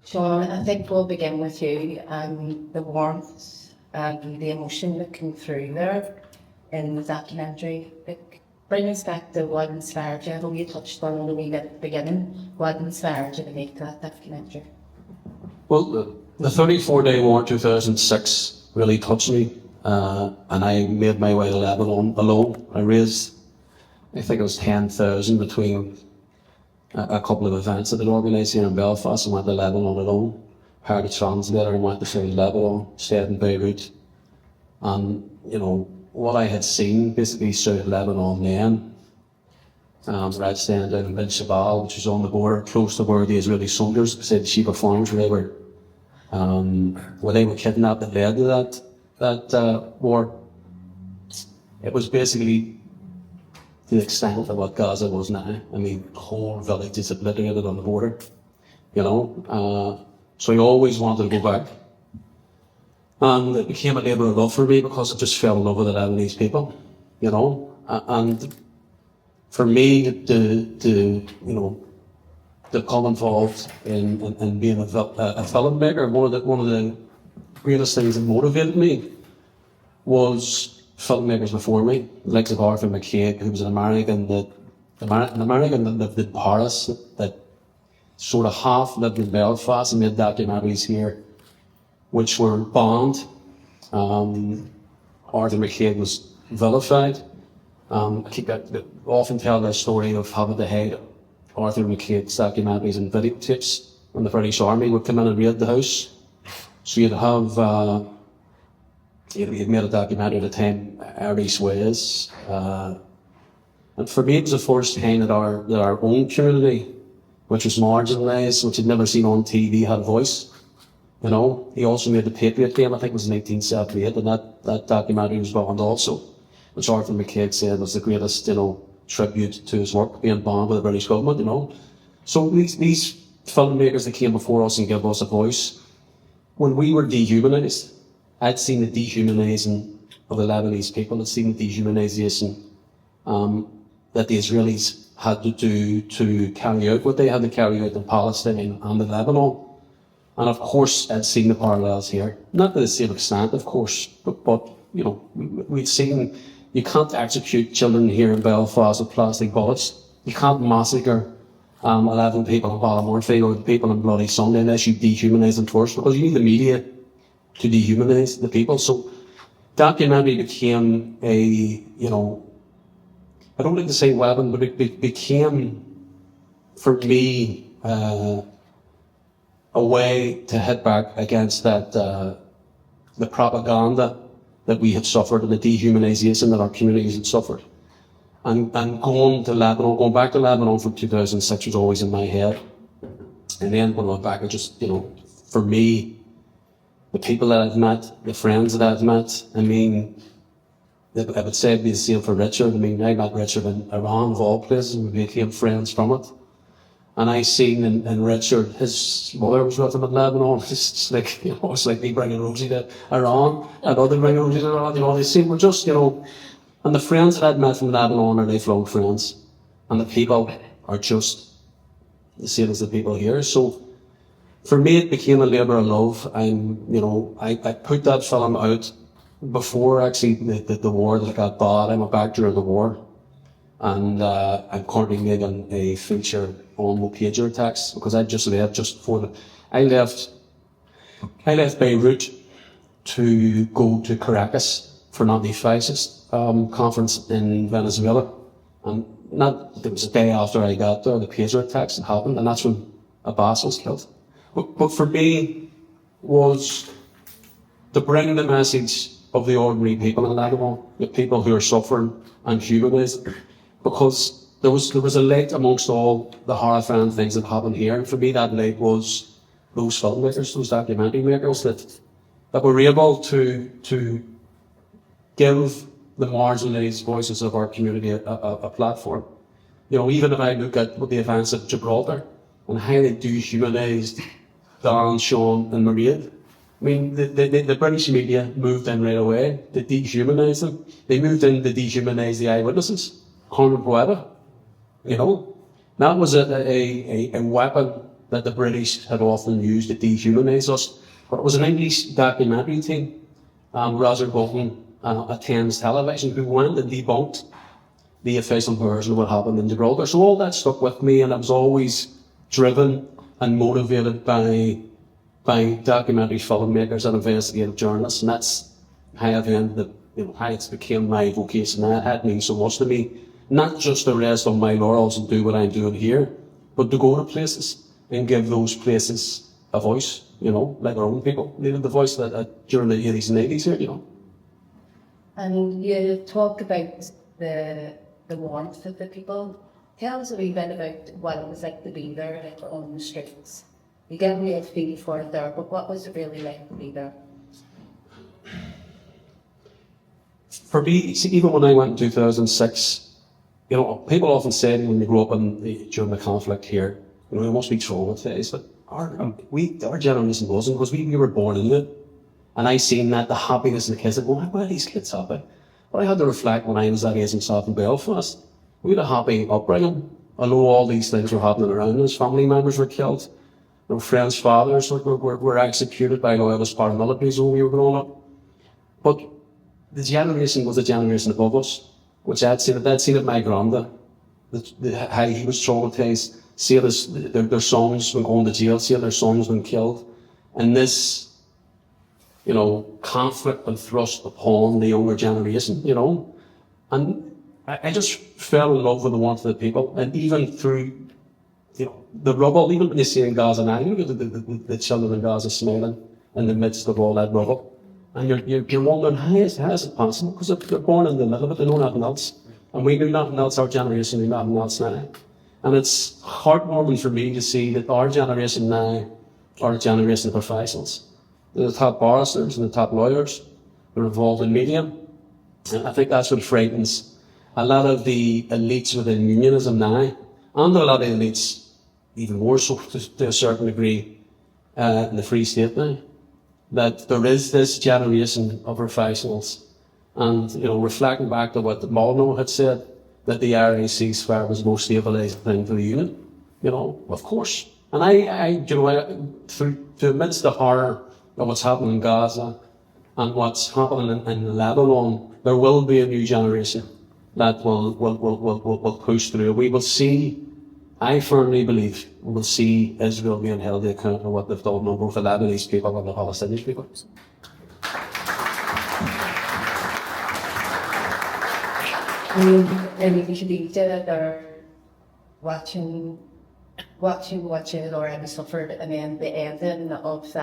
Sean, I think we'll begin with you and the warmth and the emotion that came through there in the documentary. Bring us back to what inspired you. I know you touched on it a wee bit at the beginning. What inspired you to make that documentary? Well, the 34-day war in 2006 really touched me, and I made my way to Lebanon alone. I raised, I think it was 10,000 between a couple of events that I'd organised here in Belfast, and went to Lebanon alone. Hired a translator and went to Féile, Lebanon, stayed in Beirut. And, you know, what I had seen, basically South Lebanon then, where I'd staying down in Ben Shabal, which was on the border, close to where the Israeli soldiers, beside the Sheba farms, where they were kidnapped and led to that war. It was basically the extent of what Gaza was now. I mean, the whole village is obliterated on the border, you know. So I always wanted to go back. And it became a labour of love for me because I just fell in love with the Lebanese people, you know. And for me to become involved in being a filmmaker, one of the greatest things that motivated me was filmmakers before me, like Arthur McCabe, who was an American that lived in Paris, that sort of half lived in Belfast and made documentaries here, which were banned. Arthur McCabe was vilified. I often tell the story of having to hide Arthur McCabe's documentaries and videotapes when the British Army would come in and raid the house. So you'd have he'd made a documentary at the time, Irish Ways. And for me, it was the first time that our own community, which was marginalised, which had never seen on TV, had a voice. You know, he also made the Patriot game, I think it was in 1978, and that documentary was banned also, which Arthur McCabe said was the greatest, you know, tribute to his work, being banned by the British government, you know. So these filmmakers that came before us and gave us a voice, when we were dehumanised, I'd seen the dehumanizing of the Lebanese people. I'd seen the dehumanization that the Israelis had to do to carry out what they had to carry out in Palestine and in Lebanon. And of course, I'd seen the parallels here. Not to the same extent, of course, but you know, we'd seen you can't execute children here in Belfast with plastic bullets. You can't massacre 11 people in Ballymurphy or people in Bloody Sunday unless you dehumanise them first, because you need the media to dehumanise the people. So documentary became a, you know, I don't like to say weapon, but it became, for me, a way to hit back against that, the propaganda that we had suffered and the dehumanisation that our communities had suffered. And going back to Lebanon from 2006 was always in my head. And then when I went back, I just, you know, for me, the people that I've met, the friends that I've met, I mean, I would say it'd be the same for Richard. I mean, I met Richard in Iran, of all places, and we became friends from it. And I seen in Richard, his mother was with him in Lebanon. It's like, you know, it's like me bringing Rosie to Iran, and other bringing Rosie to Iran, you know, they seem, we're just, you know, and the friends that I'd met from Lebanon are lifelong friends. And the people are just the same as the people here. So, for me, it became a labour of love. I put that film out before actually the war that got bad. I went back during the war, and I'm currently making a feature on pager attacks because I just left just before I left Beirut to go to Caracas for an anti-fascist conference in Venezuela, and it was a day after I got there, the pager attacks had happened, and that's when Abbas was killed. But for me, was to bring the message of the ordinary people in Lebanon, the people who are suffering and humanised, because there was a light amongst all the horrifying things that happened here. And for me, that light was those filmmakers, those documentary makers that were able to give the marginalised voices of our community a platform. You know, even if I look at the events at Gibraltar and how they dehumanised Dan, Sean and Murry. I mean, the British media moved in right away to dehumanise them. They moved in to dehumanise the eyewitnesses. Carmen Poeta, you know. That was a weapon that the British had often used to dehumanise us. But it was an English documentary team, Roger Bolton at Thames Television, who went and debunked the official version of what happened in Gibraltar. So all that stuck with me, and I was always driven and motivated by documentary filmmakers and investigative journalists, and that's how I've ended up, how it's became my vocation. That means so much to me. Not just to rest on my laurels and do what I'm doing here, but to go to places and give those places a voice, like our own people needed the voice that during the 80s and 80s here, And you talk about the warmth of the people. Tell us a wee bit about what it was like to be there, like on the streets. You get a real feel for it there, but what was it really like to be there? For me, see, even when I went in 2006, people often say when you grow up during the conflict here, you must be traumatized, but our generation wasn't, because we were born in it. And I seen that, the happiness in the kids, why are these kids happy? But I had to reflect when I was that age in South Belfast. We had a happy upbringing, although all these things were happening around us. Family members were killed, friends' fathers were executed by loyalist paramilitaries when we were growing up. But the generation was a generation above us, which I'd seen it my granda, how he was traumatized, see their sons when going to jail, see their sons when killed. And this, conflict been thrust upon the younger generation, And I just fell in love with the warmth of the people, and even through, the rubble, even when you see in Gaza now, you look at the children in Gaza smiling in the midst of all that rubble. And you're wondering, how is it possible? Because they're born in the middle of it, they know nothing else. And we do nothing else, our generation do nothing else now. And it's heartwarming for me to see that our generation now are a generation of professionals. They're the top barristers and the top lawyers. They're involved in media. And I think that's what frightens a lot of the elites within unionism now, and a lot of the elites, even more so to a certain degree, in the Free State now, that there is this generation of professionals. And, reflecting back to what Móna had said, that the IRA ceasefire was the most stabilising thing for the union, of course. And through amidst the horror of what's happening in Gaza and what's happening in Lebanon, there will be a new generation that will push through. We will see, I firmly believe, we will see Israel being held to account for what they've done on both the Lebanese people and the Palestinian people. And usually they're watching what you'd already suffered, and then the ending of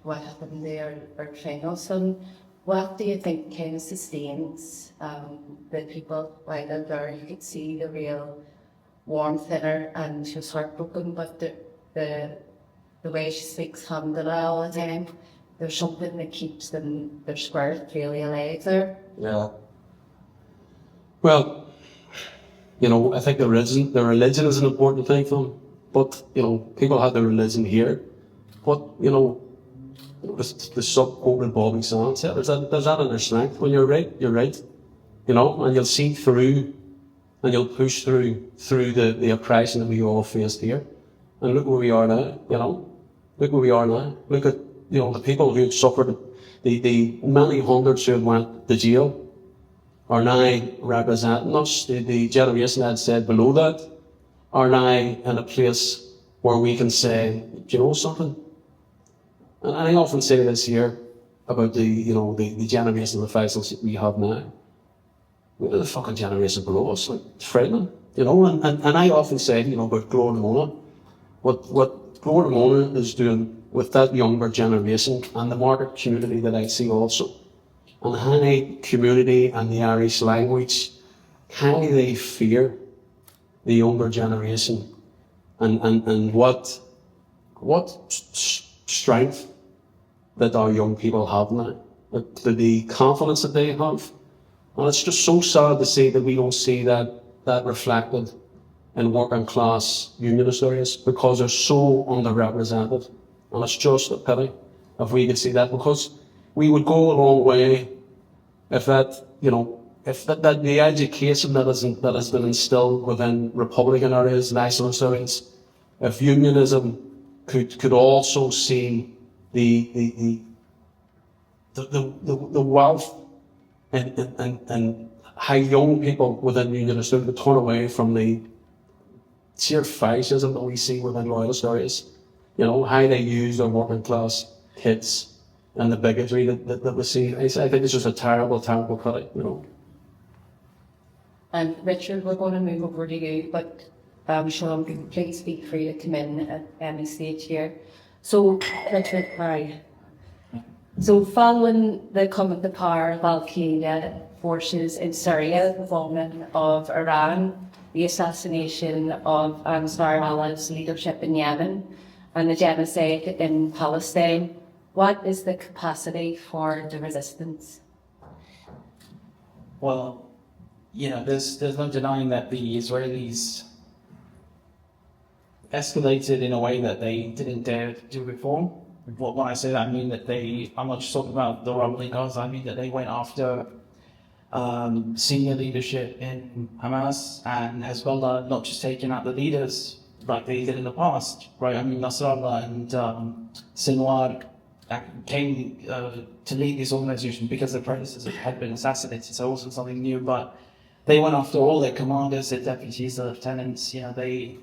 what happened there or final. So what do you think kind of sustains the people while they're there? You could see the real warmth in her, and she was heartbroken, but the way she speaks alhamdulillah all the time, there's something that keeps their spirit really alive there. Yeah. Well, I think the religion is an important thing for them. But, people have their religion here. But, the sub-quoted Bobby Sands, there's that in their strength. When you're right, and you'll see through, and you'll push through the oppression that we all faced here. And look where we are now, Look where we are now. Look at, the people who suffered, the many hundreds who had went to jail are now representing us. The generation that said below that are now in a place where we can say, do you know something? And I often say this here about the generation of professionals that we have now. We're the fucking generation below us. It's frightening, and I often say, about Glór and Móna, what Glór and Móna is doing with that younger generation and the market community that I see also, and how the community and the Irish language, how they fear the younger generation, and what strength that our young people have now, the confidence that they have. And it's just so sad to see that we don't see that reflected in working class unionist areas, because they're so underrepresented. And it's just a pity if we could see that, because we would go a long way if the education that has been instilled within Republican areas, nationalist areas, if unionism could also see the wealth and how young people within unionists would turn away from the sheer fascism that we see within loyalist areas. You know, how they use their working class kids and the bigotry that we see. I think it's just a terrible, terrible credit, you know. And Richard, we're going to move over to you, but Sean, please feel free to come in at any stage here. So, Richard, hi. So, following the coming to power of Al-Qaeda forces in Syria, the involvement of Iran, the assassination of Ansar Allah's leadership in Yemen, and the genocide in Palestine, what is the capacity for the resistance? Well, you know, there's no denying that the Israelis escalated in a way that they didn't dare to do before. When I say that, I mean that I'm not just talking about the rubble in Gaza, I mean that they went after senior leadership in Hamas and Hezbollah, not just taking out the leaders like they did in the past, right? I mean, Nasrallah and Sinwar came to lead this organization because their predecessors had been assassinated, so it wasn't something new, but they went after all their commanders, their deputies, their lieutenants. You know, they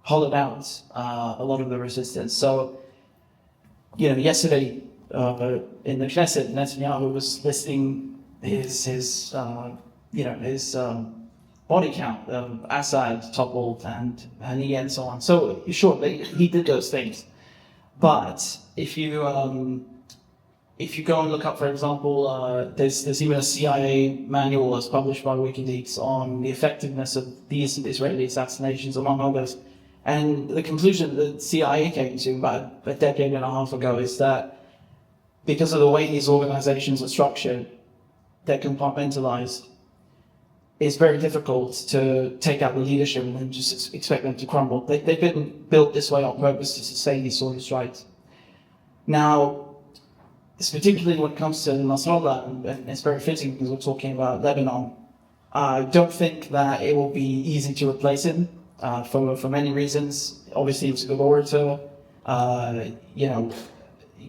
hollowed out a lot of the resistance. So, you know, yesterday in the Knesset, Netanyahu was listing his body count. Assad toppled and he and so on. So sure, he did those things. But if you go and look up, for example, there's even a CIA manual that's published by WikiLeaks on the effectiveness of these Israeli assassinations, among others. And the conclusion that the CIA came to about a decade and a half ago is that because of the way these organizations are structured, they're compartmentalized, it's very difficult to take out the leadership and then just expect them to crumble. They've been built this way on purpose to sustain these sort of strikes. Now, it's particularly when it comes to Nasrallah, and it's very fitting because we're talking about Lebanon. I don't think that it will be easy to replace him for many reasons. Obviously, it's a good orator.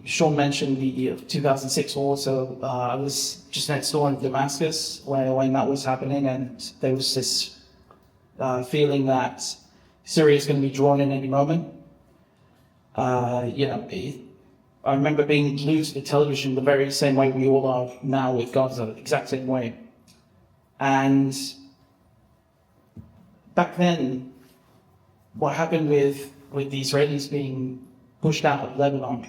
Sean mentioned the 2006 war, so I was just next door in Damascus when that was happening, and there was this feeling that Syria is going to be drawn in any moment. I remember being glued to the television the very same way we all are now with Gaza, the exact same way. And back then, what happened with the Israelis being pushed out of Lebanon,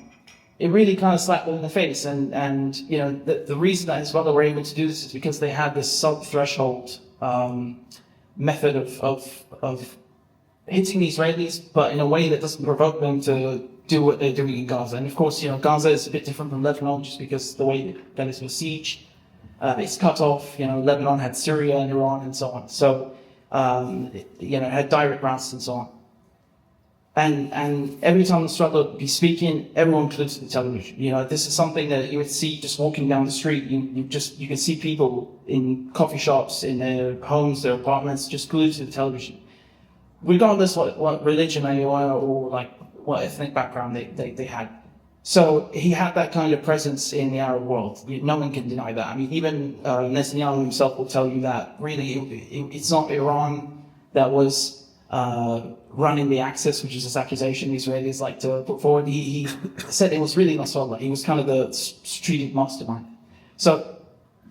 it really kind of slapped them in the face. And you know, the reason that Hezbollah were able to do this is because they had this sub-threshold method of hitting the Israelis, but in a way that doesn't provoke them to do what they're doing in Gaza. And of course, you know, Gaza is a bit different from Lebanon just because the way that it's besieged, it's cut off. You know, Lebanon had Syria and Iran and so on. So, it had direct routes and so on. And every time Nasrallah would be speaking, everyone glued to the television. You know, this is something that you would see just walking down the street. You can see people in coffee shops, in their homes, their apartments, just glued to the television, regardless what religion they were or like what ethnic background they had. So he had that kind of presence in the Arab world. No one can deny that. I mean, even Netanyahu himself will tell you that really it's not Iran that was running the Axis, which is this accusation the Israelis like to put forward. He said it was really Nasrallah. He was kind of the strategic mastermind. So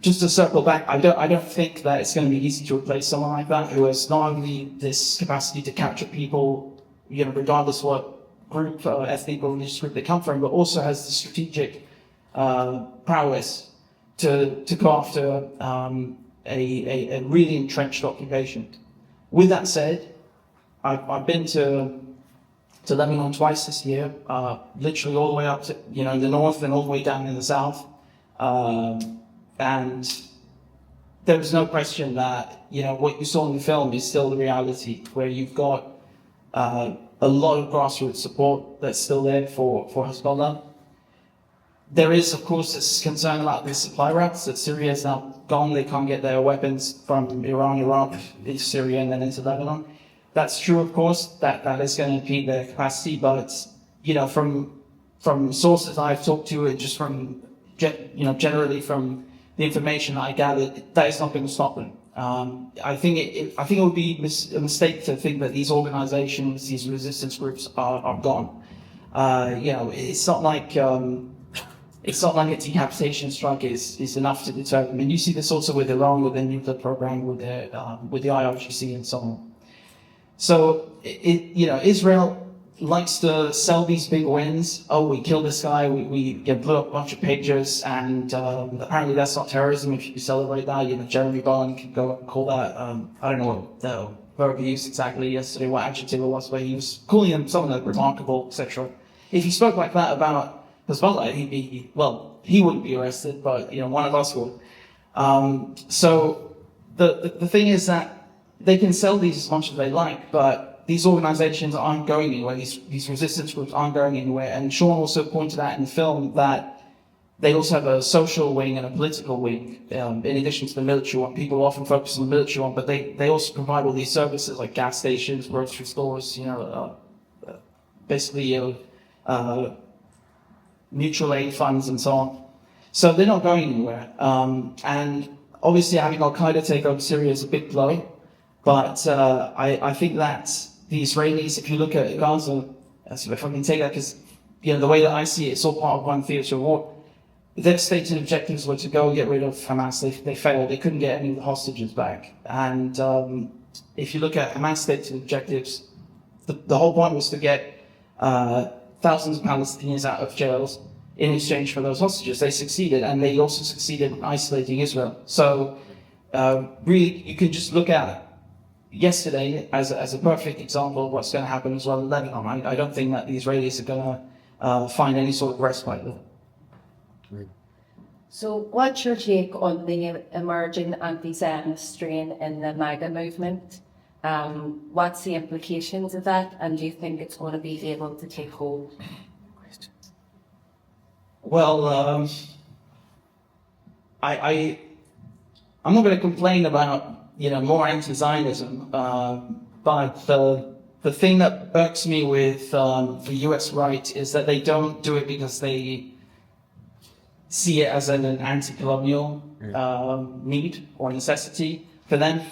just to circle back, I don't think that it's going to be easy to replace someone like that who has not only this capacity to capture people, you know, regardless what group, ethnic or religious group they come from, but also has the strategic prowess to go after a really entrenched occupation. With that said, I've been to Lebanon twice this year, literally all the way up to, you know, the north and all the way down in the south. And there was no question that, you know, what you saw in the film is still the reality, where you've got a lot of grassroots support that's still there for Hezbollah. There is, of course, this concern about the supply routes, that Syria is now gone. They can't get their weapons from Iran, Iraq, into Syria, and then into Lebanon. That's true, of course, that is going to impede their capacity, but, from sources I've talked to and just from, generally from the information I gathered, that is not going to stop them. I think it would be a mistake to think that these organizations, these resistance groups are gone. It's not like a decapitation strike is enough to deter them. And you see this also with Iran, with the nuclear program, with the IRGC and so on. So, Israel likes to sell these big wins. Oh, we killed this guy, we blew up a bunch of pages, and apparently that's not terrorism if you celebrate that. Jeremy Bowen can go and call that, I don't know what the verb he used exactly yesterday, what adjective it was, but he was calling them something remarkable, etc. If he spoke like that about Hezbollah, he wouldn't be arrested, but, one of us would. So the thing is that they can sell these as much as they like, but these organizations aren't going anywhere, these resistance groups aren't going anywhere. And Sean also pointed out in the film that they also have a social wing and a political wing, in addition to the military one. People often focus on the military one, but they also provide all these services like gas stations, grocery stores, basically mutual aid funds and so on. So they're not going anywhere. And obviously having Al-Qaeda take over Syria is a big blow. But I think that the Israelis, if you look at Gaza, if I can take that, because the way that I see it, it's all part of one theatre of war. Their stated objectives were to go and get rid of Hamas. They failed. They couldn't get any of the hostages back. And if you look at Hamas stated objectives, the whole point was to get thousands of Palestinians out of jails in exchange for those hostages. They succeeded, and they also succeeded in isolating Israel. So really, you can just look at yesterday as a perfect example of what's going to happen as well in Lebanon. I don't think that the Israelis are going to find any sort of respite there. So what's your take on the emerging anti-Zionist strain in the MAGA movement? What's the implications of that, and do you think it's going to be able to take hold? Well, I'm not going to complain about more anti-Zionism, but the thing that irks me with the US right is that they don't do it because they see it as an anti-colonial need or necessity. For them,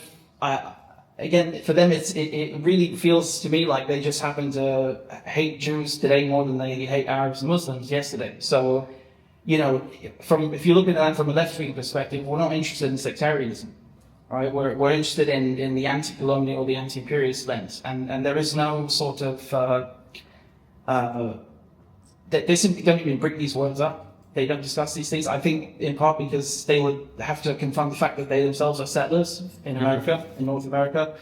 it really feels to me like they just happen to hate Jews today more than they hate Arabs and Muslims yesterday. So, if you look at that from a left-wing perspective, we're not interested in sectarianism. Right, we're interested in the anti-colonial, the anti-imperialist lens, and there is no sort of they simply don't even bring these words up. They don't discuss these things. I think in part because they would have to confront the fact that they themselves are settlers in America, in North America,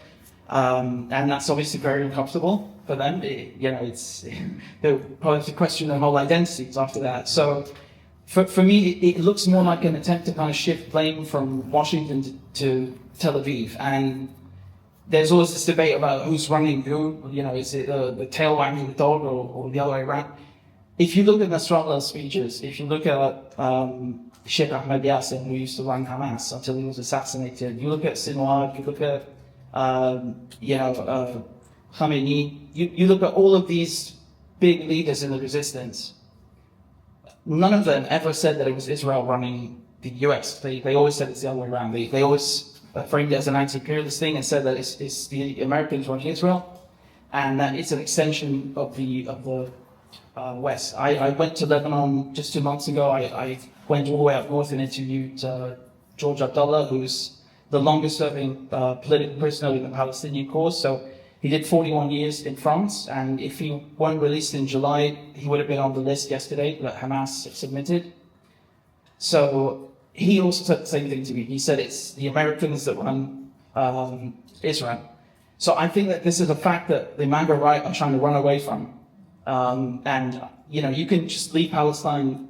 and that's obviously very uncomfortable for them. They'll probably have to question their whole identities after that. So. For me, it looks more like an attempt to kind of shift blame from Washington to Tel Aviv. And there's always this debate about who's running who. Is it the tail wagging the dog or the other way around? If you look at Nasrallah's speeches, if you look at Sheikh Ahmed Yassin, who used to run Hamas until he was assassinated, you look at Sinwar, you look at Khamenei, you look at all of these big leaders in the resistance. None of them ever said that it was Israel running the US. They always said it's the other way around. They always framed it as an anti-imperialist thing and said that it's the Americans running Israel, and that it's an extension of the West. I went to Lebanon just 2 months ago. I went all the way up north and interviewed George Abdullah, who's the longest-serving political prisoner in the Palestinian cause. So he did 41 years in France, and if he weren't released in July, he would have been on the list yesterday that Hamas submitted. So he also said the same thing to me. He said it's the Americans that run Israel. So I think that this is a fact that the MAGA right are trying to run away from. And you can just leave Palestine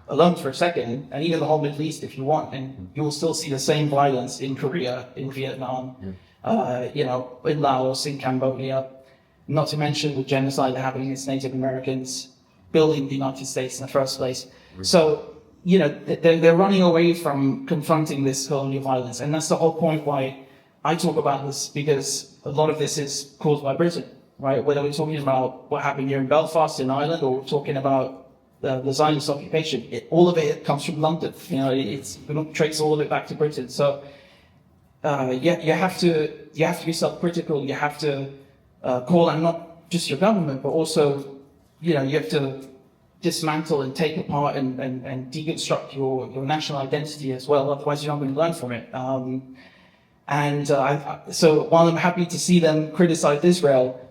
alone for a second, and even the whole Middle East if you want, and you will still see the same violence in Korea, in Vietnam, in Laos, in Cambodia, not to mention the genocide happening against Native Americans, building the United States in the first place. So, they're running away from confronting this colonial violence. And that's the whole point why I talk about this, because a lot of this is caused by Britain, right? Whether we're talking about what happened here in Belfast in Ireland, or we're talking about the Zionist occupation, all of it comes from London. You know, we don't trace all of it back to Britain. So you have to be self-critical. You have to call out not just your government, but also, you know, you have to dismantle and take apart and deconstruct your national identity as well. Otherwise, you're not going to learn from it. So while I'm happy to see them criticize Israel,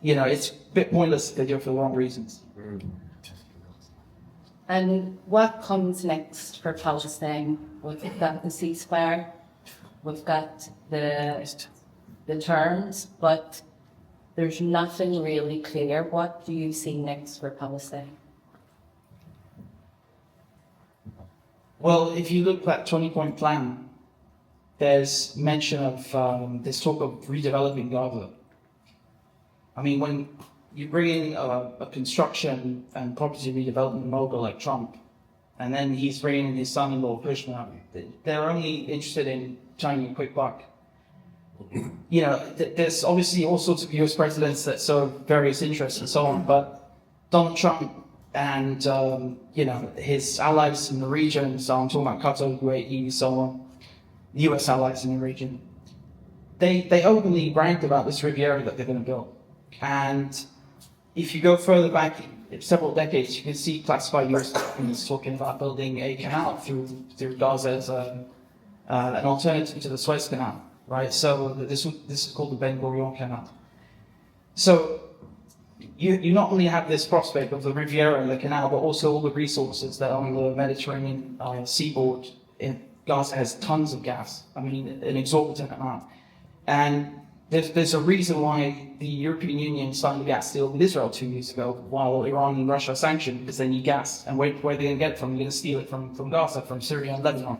you know, it's a bit pointless if they do it for the wrong reasons. And what comes next for Palestine? We've got the ceasefire, we've got the terms, but there's nothing really clear. What do you see next for Palestine? Well, if you look at that 20-point plan, there's mention of this talk of redeveloping Gaza. I mean, when you bring in a construction and property redevelopment mogul like Trump, and then he's bringing in his son-in-law Kushner, they're only interested in China quick buck. You know, there's obviously all sorts of US presidents that serve various interests and so on, but Donald Trump and, you know, his allies in the region, so I'm talking about Qatar, UAE, so on, US allies in the region, they openly bragged about this Riviera that they're going to build. And if you go further back several decades, you can see classified US documents talking about building a canal through Gaza as an alternative to the Suez Canal, right? So this is called the Ben Gurion Canal. So you not only have this prospect of the Riviera and the canal, but also all the resources that are on the Mediterranean seaboard. Gaza has tons of gas. I mean, an exorbitant amount. And there's a reason why the European Union signed a gas deal with Israel 2 years ago, while Iran and Russia are sanctioned, because they need gas. And where are they going to get it from? They're going to steal it from Gaza, from Syria and Lebanon.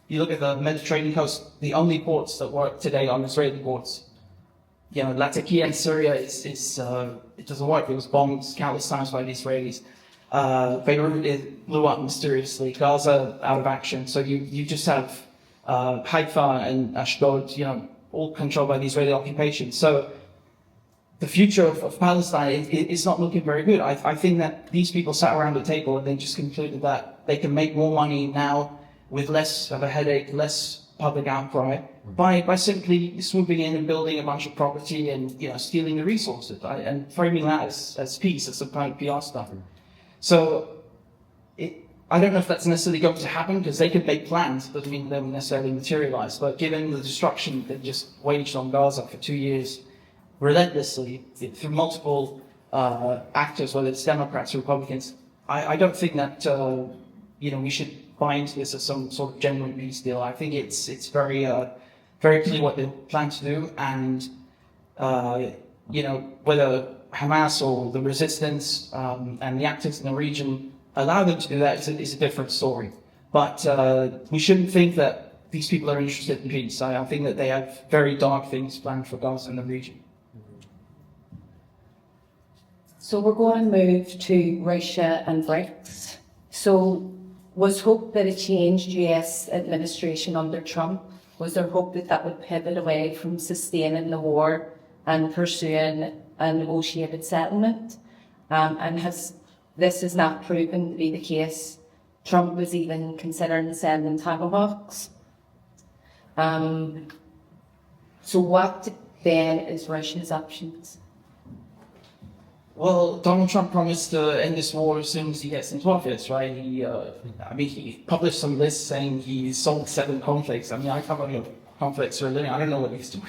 You look at the Mediterranean coast, the only ports that work today are Israeli ports. You know, Latakia in Syria it doesn't work. It was bombed countless times by the Israelis. Beirut, it blew up mysteriously. Gaza out of action. So you just have Haifa and Ashdod, you know, all controlled by the Israeli occupation. So the future of Palestine is not looking very good. I think that these people sat around the table and they just concluded that they can make more money now with less of a headache, less public outcry, by simply swooping in and building a bunch of property and, you know, stealing the resources, right? And framing that as peace, as some kind of PR stuff. So I don't know if that's necessarily going to happen, because they could make plans, but doesn't mean they will necessarily materialize. But given the destruction they've just waged on Gaza for 2 years, relentlessly, through multiple actors, whether it's Democrats or Republicans, I don't think that, you know, we should buy into this as some sort of genuine peace deal. I think it's very clear what they plan to do, and, you know, whether Hamas or the resistance and the actors in the region allow them to do that is a different story. But we shouldn't think that these people are interested in peace. I think that they have very dark things planned for Gaza and the region. So we're going to move to Russia and BRICS. So was hope that a changed US administration under Trump, was there hope that that would pivot away from sustaining the war and pursuing a negotiated settlement? And this has not proven to be the case. Trump was even considering sending Tomahawks. So what then is Russia's options? Well, Donald Trump promised to end this war as soon as he gets into office, right? He published some lists saying he solved 7 conflicts. I mean, I cover conflicts for a living. I don't know what he's doing.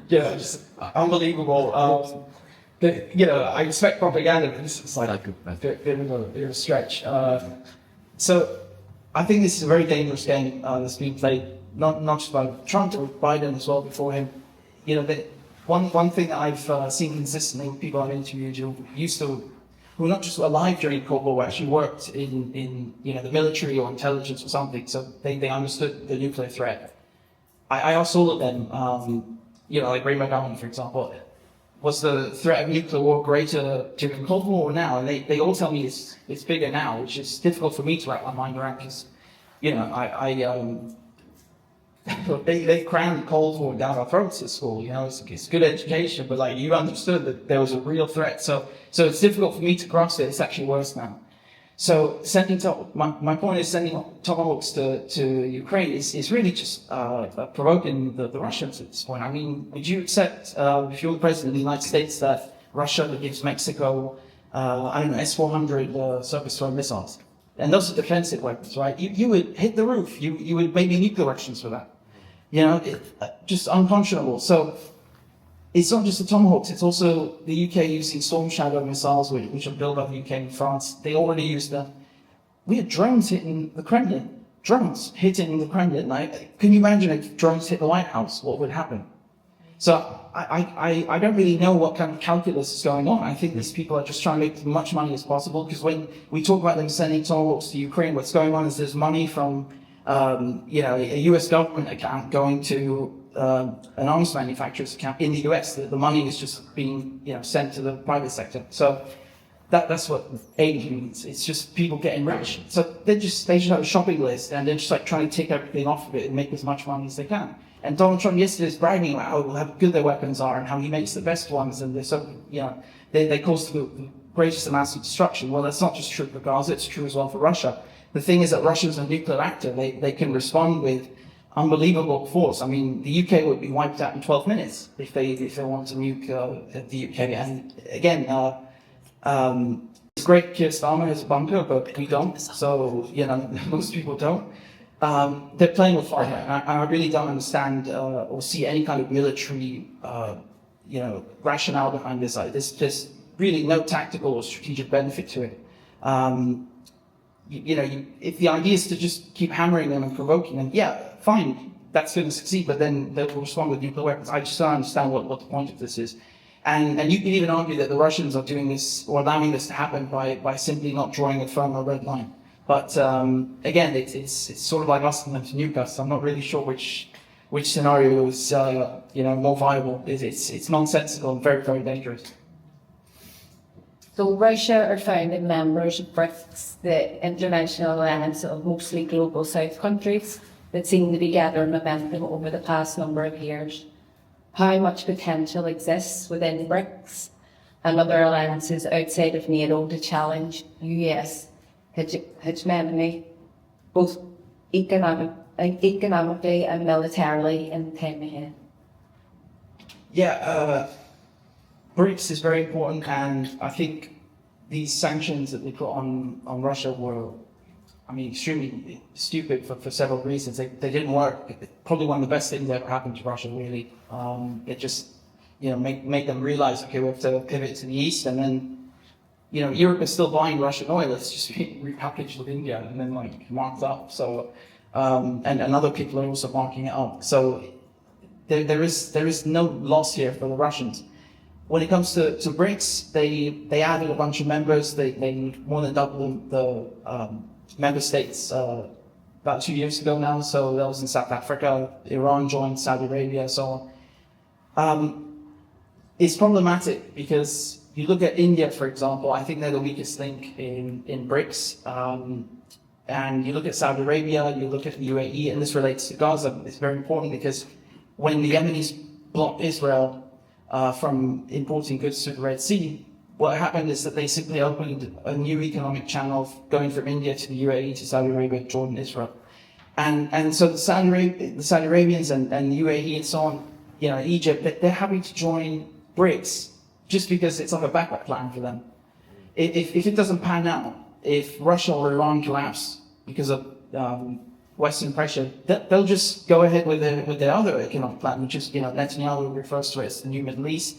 Yeah, just unbelievable. You know, I expect propaganda, but this is like a bit of a stretch. So I think this is a very dangerous game that's being played, not just by Trump, but Biden as well before him. You know, one thing that I've seen consistently with people I've interviewed who who are not just alive during the Cold War, actually worked in you know, the military or intelligence or something, so they understood the nuclear threat. I asked all of them, you know, like Ray McGowan, for example, was the threat of nuclear war greater during the Cold War or now? And they all tell me it's bigger now, which is difficult for me to wrap my mind around, because, you know, they crammed Cold War down our throats at school. You know, it's good education, but like you understood that there was a real threat. So it's difficult for me to grasp it. It's actually worse now. So my point is sending tomahawks to Ukraine is really just provoking the Russians at this point. I mean, would you accept, if you're the president of the United States, that Russia gives Mexico, S-400 surface-to-air missiles? And those are defensive weapons, right? You would hit the roof. You would maybe nuclear weapons for that. You know, just unconscionable. So it's not just the tomahawks, it's also the UK using Storm Shadow missiles, which are built by the UK and France. They already use them. We had drones hitting the Kremlin. Drones hitting the Kremlin. Can you imagine if drones hit the White House? What would happen? So I don't really know what kind of calculus is going on. I think these people are just trying to make as much money as possible, because when we talk about them sending tomahawks to Ukraine, what's going on is there's money from a US government account going to an arms manufacturer's account in the US. The money is just being sent to the private sector. So that's what aid means. It's just people getting rich. So they just have a shopping list, and they're just like trying to tick everything off of it and make as much money as they can. And Donald Trump yesterday is bragging about how good their weapons are and how he makes the best ones, and they're so they cause the greatest amounts of destruction. Well, that's not just true for Gaza; it's true as well for Russia. The thing is that Russia's a nuclear actor. They can respond with unbelievable force. I mean, the UK would be wiped out in 12 minutes if they want to nuke the UK. And again, it's great Keir Starmer has a bunker, but we don't. So most people don't. They're playing with fire, and I really don't understand or see any kind of military, rationale behind this. There's really no tactical or strategic benefit to it. If the idea is to just keep hammering them and provoking them, yeah, fine, that's going to succeed, but then they'll respond with nuclear weapons. I just don't understand what the point of this is. And you can even argue that the Russians are doing this or allowing this to happen by simply not drawing a firm or red line. But again, it's sort of like asking them to nuke us. I'm not really sure which scenario is more viable. It's nonsensical and very, very dangerous. So Russia are founding members of BRICS, the international alliance of mostly global south countries that seem to be gathering momentum over the past number of years. How much potential exists within BRICS and other alliances outside of NATO to challenge US hegemony, both economically and militarily, in the time ahead? Yeah, BRICS is very important, and I think these sanctions that they put on Russia were, extremely stupid for several reasons. They didn't work. Probably one of the best things that ever happened to Russia, really. It just, make them realize, okay, we have to pivot to the east, and then, Europe is still buying Russian oil. It's just being repackaged with India and then marked up. So, and other people are also marking it up. So there is no loss here for the Russians. When it comes to BRICS, they added a bunch of members. They more than doubled the member states about 2 years ago now. So that was in South Africa. Iran joined, Saudi Arabia, so on. It's problematic because you look at India, for example. I think they're the weakest link in BRICS. And you look at Saudi Arabia, you look at the UAE, and this relates to Gaza. It's very important because when the Yemenis blocked Israel from importing goods to the Red Sea, what happened is that they simply opened a new economic channel going from India to the UAE, to Saudi Arabia, Jordan, Israel. And so the Saudi Arabians and the UAE and so on, Egypt, they're happy to join BRICS just because it's like a backup plan for them. If it doesn't pan out, if Russia or Iran collapse because of Western pressure, they'll just go ahead with their other economic plan, which is, Netanyahu refers to it as the new Middle East.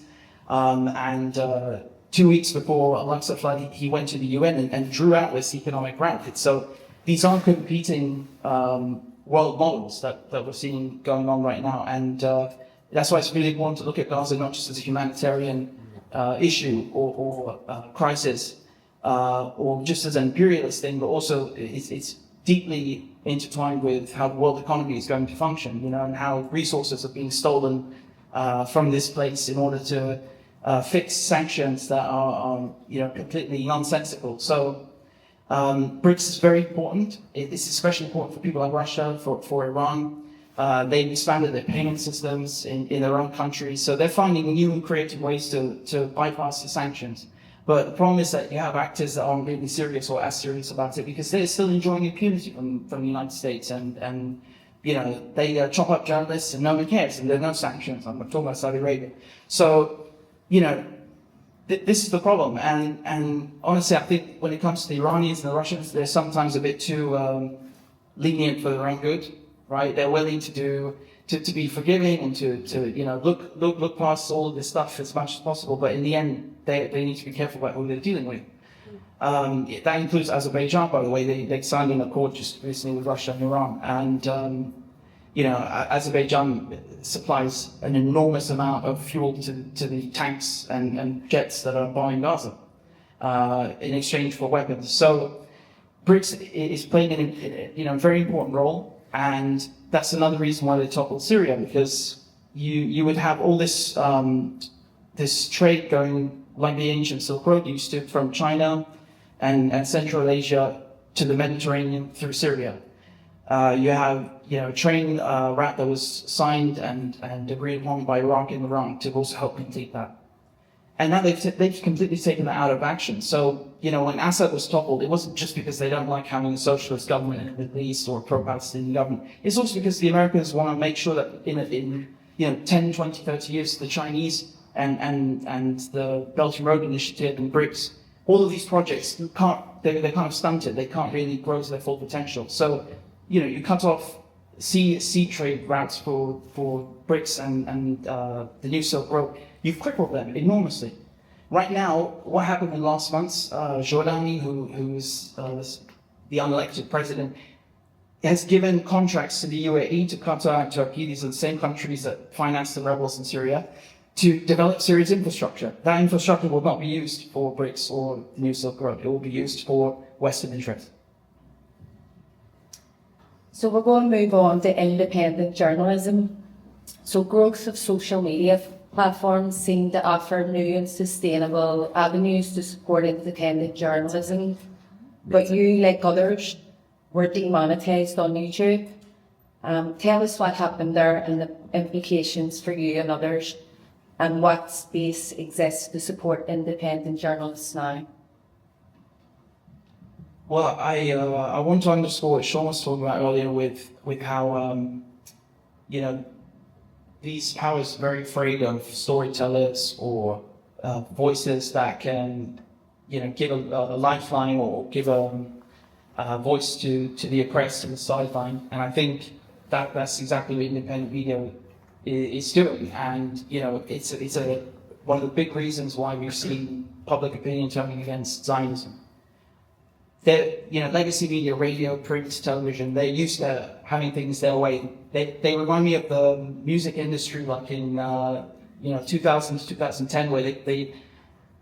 2 weeks before Al-Aqsa flood, he went to the UN and drew out this economic route. So these are competing world models that we're seeing going on right now. And that's why it's really important to look at Gaza not just as a humanitarian issue or crisis, or just as an imperialist thing, but also it's deeply intertwined with how the world economy is going to function, and how resources are being stolen from this place in order to fix sanctions that are completely nonsensical. So BRICS is very important. It's especially important for people like Russia, for Iran. They've expanded their payment systems in their own country. So they're finding new and creative ways to bypass the sanctions. But the problem is that you have actors that aren't really serious or as serious about it because they're still enjoying impunity from the United States. And they chop up journalists and no one cares. And there are no sanctions. I'm talking about Saudi Arabia. So, this is the problem. And honestly, I think when it comes to the Iranians and the Russians, they're sometimes a bit too lenient for their own good, right? They're willing to be forgiving and to look past all of this stuff as much as possible. But in the end, they need to be careful about who they're dealing with. That includes Azerbaijan, by the way. They signed an accord just recently with Russia and Iran. And, Azerbaijan supplies an enormous amount of fuel to the tanks and jets that are bombing Gaza in exchange for weapons. So BRICS is playing a very important role. And that's another reason why they toppled Syria, because you would have all this this trade going like the ancient Silk Road used to, from China and Central Asia to the Mediterranean through Syria. You have a train route that was signed and agreed upon by Iraq and Iran to also help complete that. And now they've completely taken that out of action. So, when Assad was toppled, it wasn't just because they don't like having a socialist government in the Middle East or a pro-Palestinian government. It's also because the Americans want to make sure that in 10, 20, 30 years, the Chinese and the Belt and Road Initiative and BRICS, all of these projects, they're kind of stunted. They can't really grow to their full potential. So, you cut off sea trade routes for BRICS and the new Silk Road. You've crippled them enormously. Right now, what happened in the last months, Jordani, who's the unelected president, has given contracts to the UAE, to Qatar and Turkey, these are the same countries that finance the rebels in Syria, to develop Syria's infrastructure. That infrastructure will not be used for BRICS or the new Silk Road. It will be used for Western interests. So we're going to move on to independent journalism. So growth of social media platforms seem to offer new and sustainable avenues to support independent journalism. But you, like others, were demonetized on YouTube. Tell us what happened there and the implications for you and others, and what space exists to support independent journalists now. Well, I want to underscore what Sean was talking about earlier with how these powers are very afraid of storytellers or voices that can give a lifeline or give a voice to the oppressed and the sideline. And I think that's exactly what independent media is doing. And it's one of the big reasons why we've seen public opinion turning against Zionism. Legacy media, radio, print, television, they're used to having things their way. They remind me of the music industry, like in 2000 to 2010, where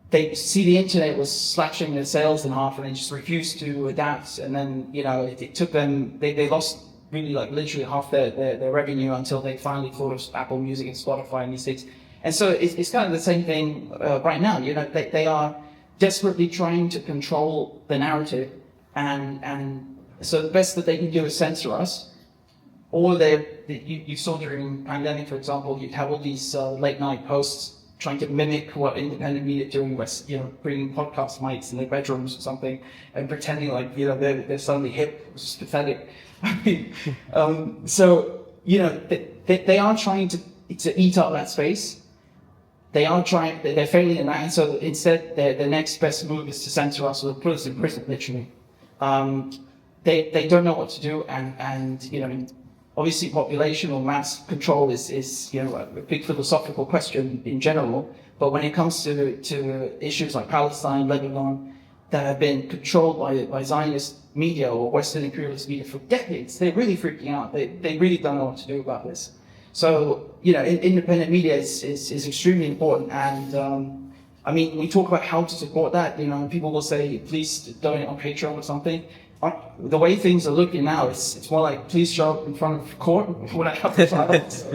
they see the internet was slashing their sales in half, and they just refused to adapt. And then it took them. They lost really literally half their revenue until they finally thought of Apple Music and Spotify and these things. And so it's kind of the same thing right now. They are desperately trying to control the narrative, and so the best that they can do is censor us. Or you saw during the pandemic, for example, you'd have all these late night posts trying to mimic what independent media doing, bringing podcast mics in their bedrooms or something and pretending like they're suddenly hip. It was just pathetic. So they are trying to eat up that space. They're failing in that, and so instead, the next best move is to censor us or put us in prison, literally. They don't know what to do, and obviously population or mass control is a big philosophical question in general. But when it comes to issues like Palestine, Lebanon, that have been controlled by Zionist media or Western imperialist media for decades, they're really freaking out. They really don't know what to do about this. So, independent media is extremely important. And, we talk about how to support that. People will say, please donate on Patreon or something. The way things are looking now, it's more like, please show up in front of court when I have the trials.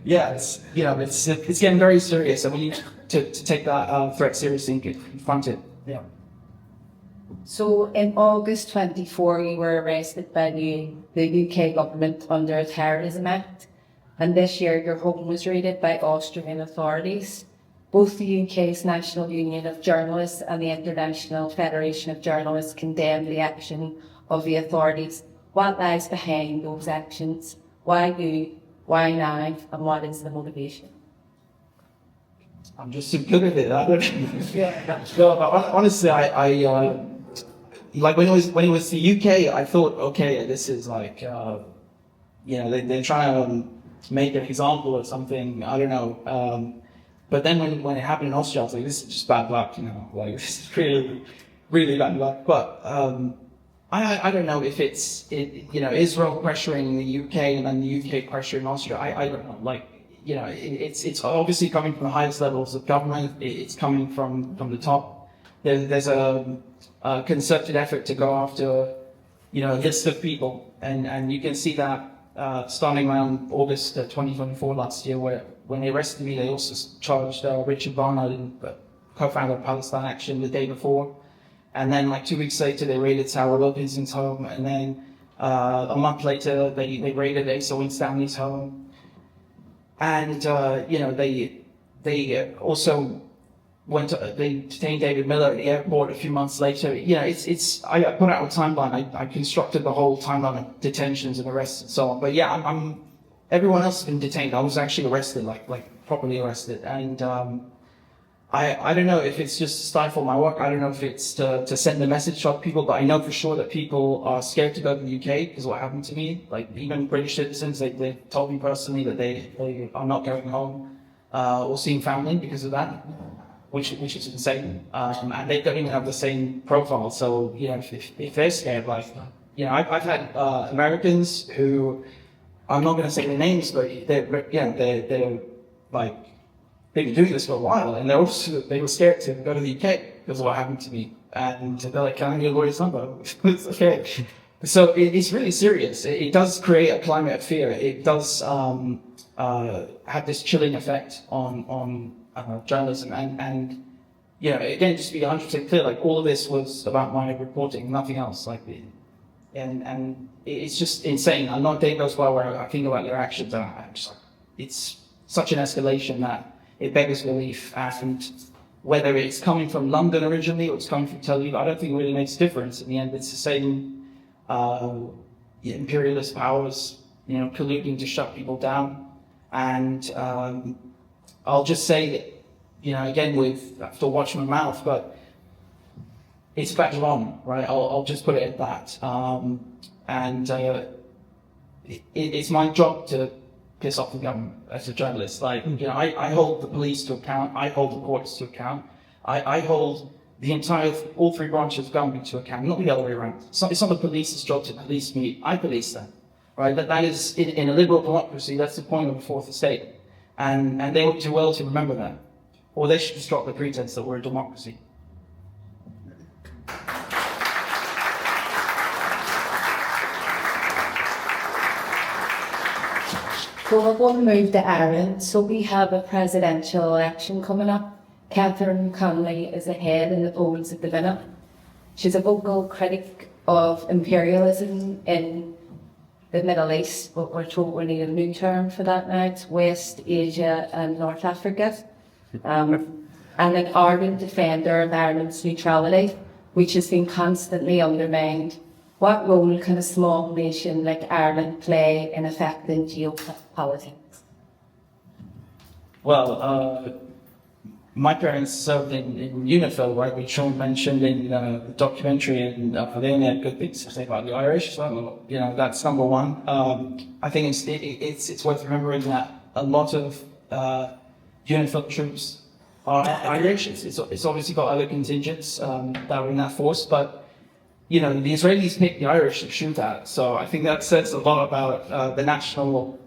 Yeah, it's getting very serious, and we need to take that threat seriously and confront it. Yeah. So in August 24, you were arrested by the UK government under a Terrorism Act. and this year your home was raided by Austrian authorities. Both the UK's National Union of Journalists and the International Federation of Journalists condemned the action of the authorities. What lies behind those actions? Why you? Why now? And what is the motivation? I'm just so good at it. I don't no, but honestly, I like when it was the UK, I thought, okay, this is like, they're trying to make an example or something. I don't know. But then when it happened in Austria, I was like, this is just bad luck, like this is really, really bad luck. But I don't know if it's Israel pressuring the UK and then the UK pressuring Austria. I don't know. Like, it's obviously coming from the highest levels of government. It's coming from the top. There's a concerted effort to go after, a list of people, and you can see that starting around August 2024 last year, when they arrested me, they also charged Richard Barnard, co-founder of Palestine Action, the day before. And then, like 2 weeks later, they raided Sarah Wilkinson's home. And then a month later, they raided Asa Winstanley's home. And they also they detained David Miller at the airport a few months later. I put out a timeline. I constructed the whole timeline of detentions and arrests and so on. But yeah, everyone else has been detained. I was actually arrested, like properly arrested. And I don't know if it's just to stifle my work. I don't know if it's to send a message to other people, but I know for sure that people are scared to go to the UK because what happened to me. Like even British citizens, they told me personally that they are not going home or seeing family because of that, which is insane. And they don't even have the same profile. So if they're scared, I've had Americans who, I'm not going to say their names, but they're like, they've been doing this for a while, and they were scared to go to the UK because of what happened to me. And they're like, can I get a lawyer's number? It's okay. So it's really serious. It does create a climate of fear. It does have this chilling effect on journalism. And again, just to be 100% clear, like all of this was about my reporting, nothing else. And it's just insane. Not a day goes by where I think about their actions. It's such an escalation that it beggars belief. And whether it's coming from London originally or it's coming from Tel Aviv, I don't think it really makes a difference. In the end, it's the same imperialist powers, colluding to shut people down. And I'll just say, again, I have to watch my mouth, but it's Babylon, right? I'll just put it at that. It's my job to piss off the government as a journalist. I hold the police to account. I hold the courts to account. I hold all three branches of government to account, not the other way around. It's not the police's job to police me. I police them, right? That is, in a liberal democracy, that's the point of the fourth estate. And they would do well to remember that. Or they should just drop the pretense that we're a democracy. So we're going to move to Ireland. So we have a presidential election coming up. Catherine Connolly is ahead in the polls at the minute. She's a vocal critic of imperialism in the Middle East, but we're told we need a new term for that now. It's West Asia and North Africa. And an ardent defender of Ireland's neutrality, which has been constantly undermined. What role can a small nation like Ireland play in affecting geopolitics? Well, my parents served in UNIFIL, right, which Sean mentioned in the documentary, and they only had good things to say about the Irish, so, that's number one. I think it's worth remembering that a lot of UNIFIL troops are Irish. It's obviously got other contingents that are in that force, but the Israelis picked the Irish to shoot at, so I think that says a lot about the national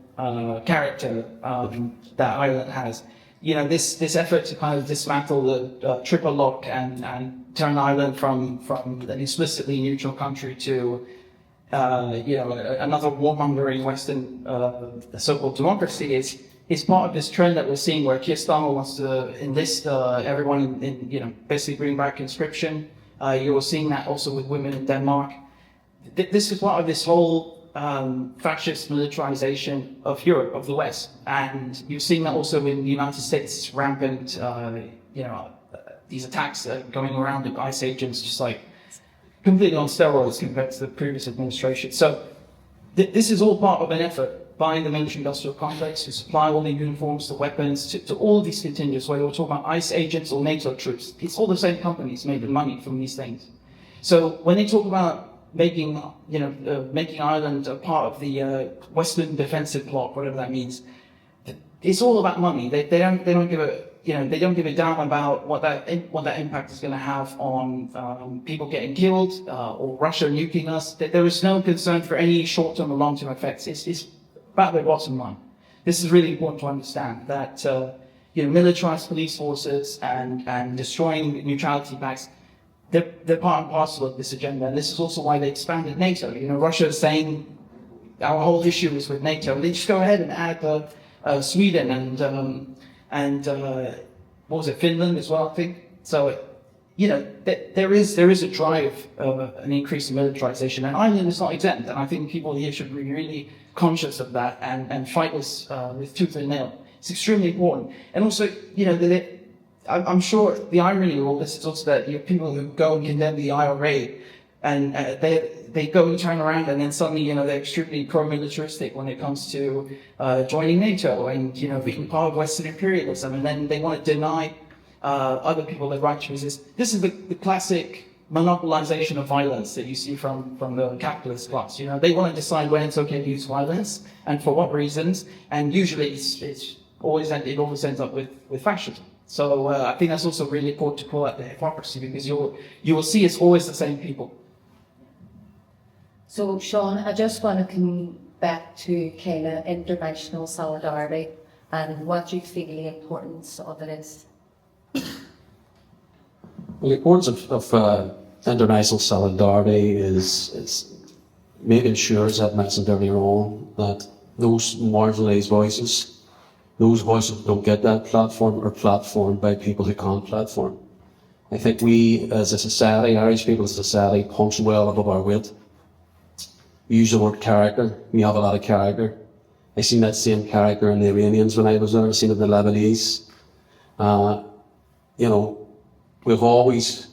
character that Ireland has. This effort to kind of dismantle the triple lock and turn Ireland from an explicitly neutral country to another warmongering Western so-called democracy is part of this trend that we're seeing, where Keir Starmer wants to enlist everyone in basically bring back conscription. You're seeing that also with women in Denmark. This is part of this whole fascist militarization of Europe, of the West. And you've seen that also in the United States, rampant, these attacks going around with ICE agents, just like completely on steroids compared to the previous administration. So this is all part of an effort by the military-industrial complex to supply all the uniforms, the weapons, to all these contingents, whether we're talking about ICE agents or NATO troops. It's all the same companies making money from these things. So when they talk about making Ireland a part of the Western defensive bloc, whatever that means, it's all about money. They don't give a damn about what that impact is going to have on people getting killed or Russia nuking us. There is no concern for any short-term or long-term effects. It's about their bottom line. This is really important to understand that militarized police forces and destroying neutrality pacts, they're part and parcel of this agenda. And this is also why they expanded NATO. Russia is saying our whole issue is with NATO. They just go ahead and add Sweden and what was it, Finland as well, I think. So, there is a drive of an increase in militarization, and Ireland is not exempt. And I think people here should be really conscious of that and fight this with tooth and nail. It's extremely important. And also, I'm sure the irony of all this is also that you have people who go and condemn the IRA, and they go and turn around, and then suddenly they're extremely pro-militaristic when it comes to joining NATO and being part of Western imperialism, and then they want to deny other people their right to resist. This is the classic monopolization of violence that you see from the capitalist class. They want to decide when it's okay to use violence and for what reasons, and usually it always ends up with fascism. So I think that's also really important to call out the hypocrisy, because you will see it's always the same people. So, Sean, I just want to come back to kind of international solidarity and what you feel the importance of it is. Well, the importance of international solidarity is making sure, as I've mentioned earlier on, that those marginalised voices, those voices don't get that platform or platformed by people who can't platform. I think we, as a society, Irish people as a society, punch well above our weight. We use the word character. We have a lot of character. I seen that same character in the Iranians when I was there. I seen it in the Lebanese. We've always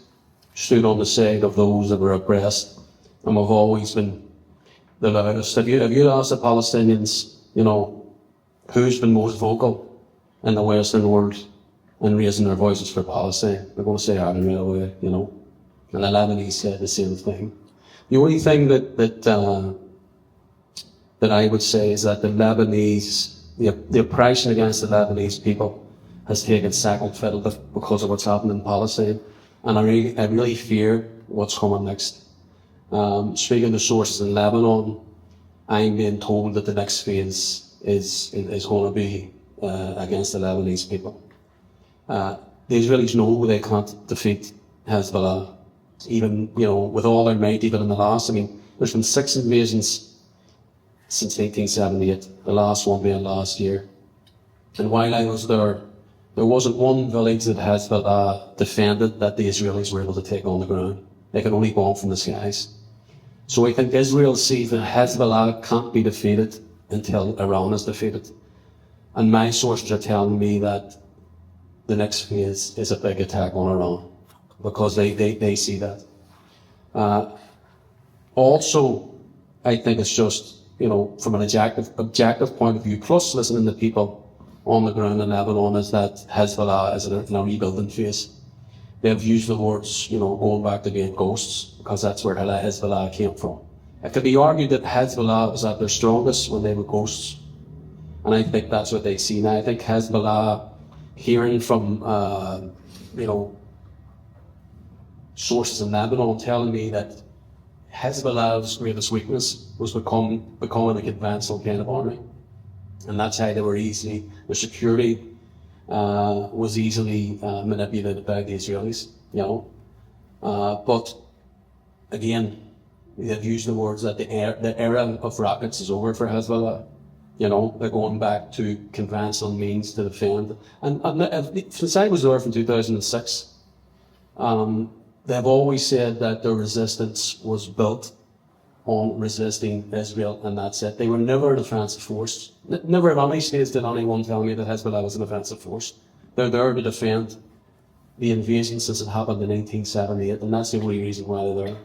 stood on the side of those that were oppressed, and we've always been the loudest. If you ask the Palestinians, who's been most vocal in the Western world in raising their voices for Palestine, they're going to say Ireland right away, And the Lebanese said the same thing. The only thing that I would say is that the Lebanese, the oppression against the Lebanese people has taken second fiddle because of what's happened in Palestine, and I really fear what's coming next. Speaking to sources in Lebanon, I'm being told that the next phase is going to be against the Lebanese people. The Israelis know they can't defeat Hezbollah, even with all their might, even in the last. There's been 6 invasions since 1978, the last one being last year. And while I was there wasn't one village that Hezbollah defended that the Israelis were able to take on the ground. They could only bomb from the skies. So I think Israel sees that Hezbollah can't be defeated until Iran is defeated. And my sources are telling me that the next phase is a big attack on Iran, because they see that. Also, I think it's just, from an objective point of view, plus listening to people on the ground in Lebanon, is that Hezbollah is in a rebuilding phase. They've used the words, going back to being ghosts, because that's where Hezbollah came from. It could be argued that Hezbollah was at their strongest when they were ghosts. And I think that's what they see now. I think Hezbollah, hearing from, sources in Lebanon telling me that Hezbollah's greatest weakness was becoming a conventional kind of army. And that's how they were their security was easily manipulated by the Israelis, But again, they've used the words that the era of rockets is over for Hezbollah. They're going back to conventional means to defend. And since I was there from 2006, they've always said that their resistance was built on resisting Israel, and that's it. They were never an offensive force. Never at any stage did anyone tell me that Hezbollah was an offensive force. They're there to defend the invasion since it happened in 1978, and that's the only reason why they're there.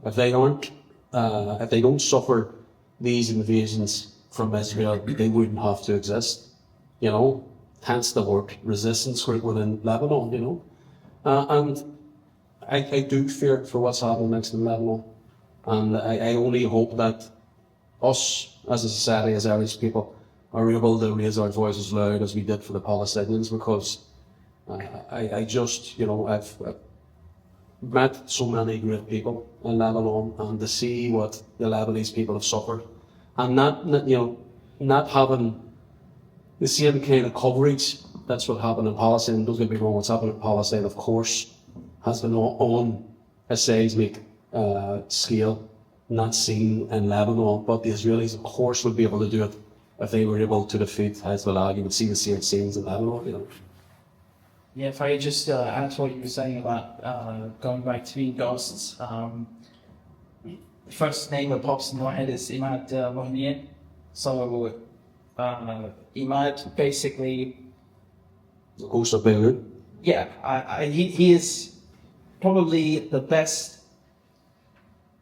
If they aren't, if they don't suffer these invasions from Israel, they wouldn't have to exist, you know. Hence the word resistance group within Lebanon, you know. And I do fear for what's happening next in Lebanon. And I only hope that us as a society, as Irish people, are able to raise our voices loud as we did for the Palestinians, because I just, you know, I've met so many great people in Lebanon, and to see what the Lebanese people have suffered, and not having the same kind of coverage that's what happened in Palestine. Don't get me wrong, what's happened in Palestine, of course, has been on a seismic scale not seen in Lebanon, but the Israelis, of course, would be able to do it if they were able to defeat Hezbollah. You would see the same scenes in Lebanon, you know. Yeah, if I just add to what you were saying about going back to being ghosts, the first name that pops in my head is Imad Mohnier. So Imad basically, The ghost of Beirut. yeah, he is probably the best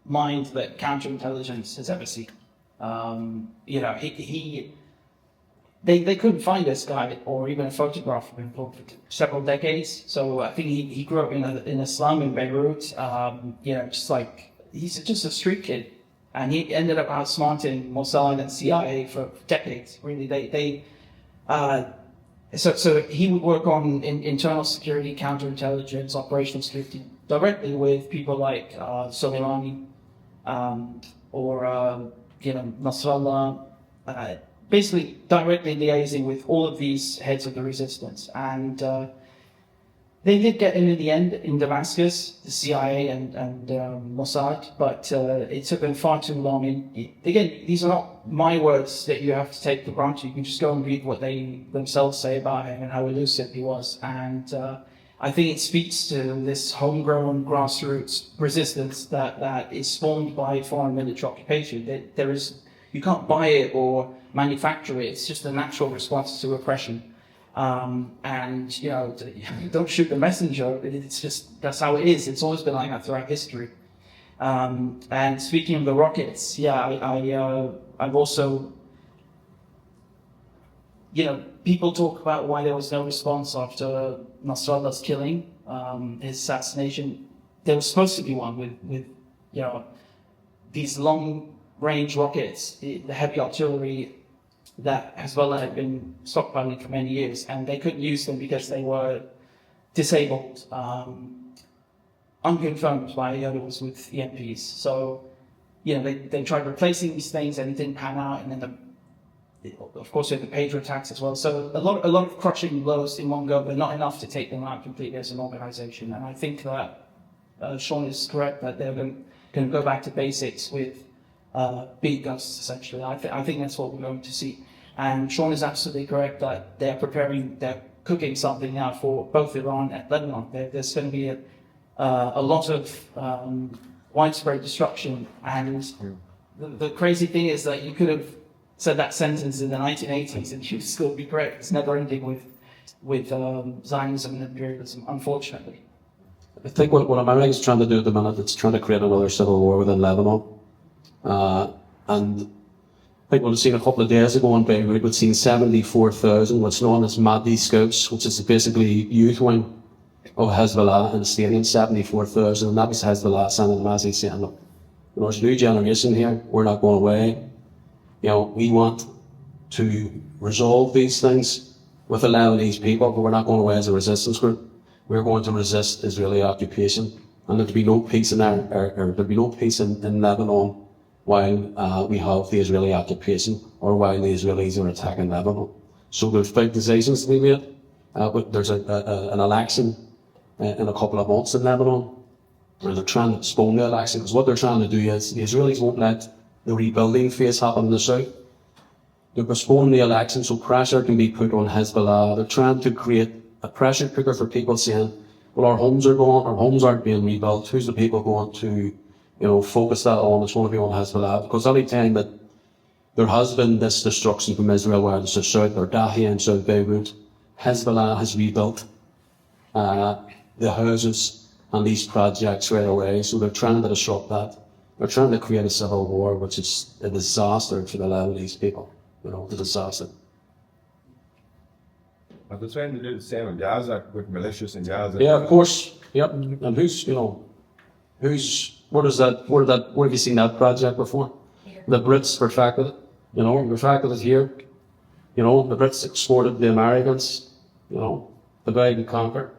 mind that counterintelligence has ever seen. You know, they couldn't find this guy or even a photograph of him for several decades. So I think he grew up in a slum in Beirut. You know, just like he's just a street kid, and he ended up outsmarting Mossad and CIA for decades. Really, so he would work on internal security, counterintelligence, operational security directly with people like Soleimani or Nasrallah. Basically directly liaising with all of these heads of the resistance. And they did get in the end in Damascus, the CIA and Mossad, but it took them far too long. And again, these are not my words that you have to take for granted. You can just go and read what they themselves say about him and how elusive he was. And I think it speaks to this homegrown grassroots resistance that is spawned by foreign military occupation. You can't buy it or manufacture it. It's just a natural response to oppression. And, you know, don't shoot the messenger. It's just, that's how it is. It's always been like that throughout history. And speaking of the rockets, yeah, I've also, you know, people talk about why there was no response after Nasrallah's killing, his assassination. There was supposed to be one with you know, these long-range rockets, the heavy artillery that Hezbollah had been stockpiling for many years, and they couldn't use them because they were disabled, unconfirmed by the others with EMPs. So, you know, they tried replacing these things and it didn't pan out, and then of course we had the pager attacks as well. So a lot of crushing blows in one go, but not enough to take them out completely as an organization. And I think that Seán is correct that they're going to go back to basics with big guns, essentially. I think that's what we're going to see. And Seán is absolutely correct that they're cooking something now for both Iran and Lebanon. There's going to be a lot of widespread destruction. And the crazy thing is that you could have said that sentence in the 1980s and you'd still be correct. It's never ending with Zionism and imperialism, unfortunately. I think what America is trying to do at the minute, it's trying to create another civil war within Lebanon. And I think we've seen a couple of days ago in Beirut, we've seen 74,000, what's known as Mahdi Scouts, which is basically youth wing of Hezbollah in the stadium, 74,000, and that was Hezbollah sending a message saying, look, you know, there's a new generation here, we're not going away. You know, we want to resolve these things with the Lebanese people, but we're not going away as a resistance group. We're going to resist Israeli occupation, and there'll be no peace in there'll be no peace in Lebanon while we have the Israeli occupation or while the Israelis are attacking Lebanon. So there's big decisions to be made. But there's an election in a couple of months in Lebanon, where they're trying to postpone the election, because what they're trying to do is the Israelis won't let the rebuilding phase happen in the south. They're postponing the election so pressure can be put on Hezbollah. They're trying to create a pressure cooker for people saying, well, our homes are gone, our homes aren't being rebuilt, who's the people going to focus that on, it's going to be on Hezbollah, because any time that there has been this destruction from Israel, whether it's the South or Dahi and South Beirut, Hezbollah has rebuilt the houses and these projects right away, so they're trying to disrupt that. They're trying to create a civil war, which is a disaster for the Lebanese people, a disaster. But they're trying to do the same in Gaza with militias in Gaza. Yeah, of course. Yep. And where have you seen that project before? The Brits perfected it. Perfected it here. The Brits exported the Americans. Divide and conquer.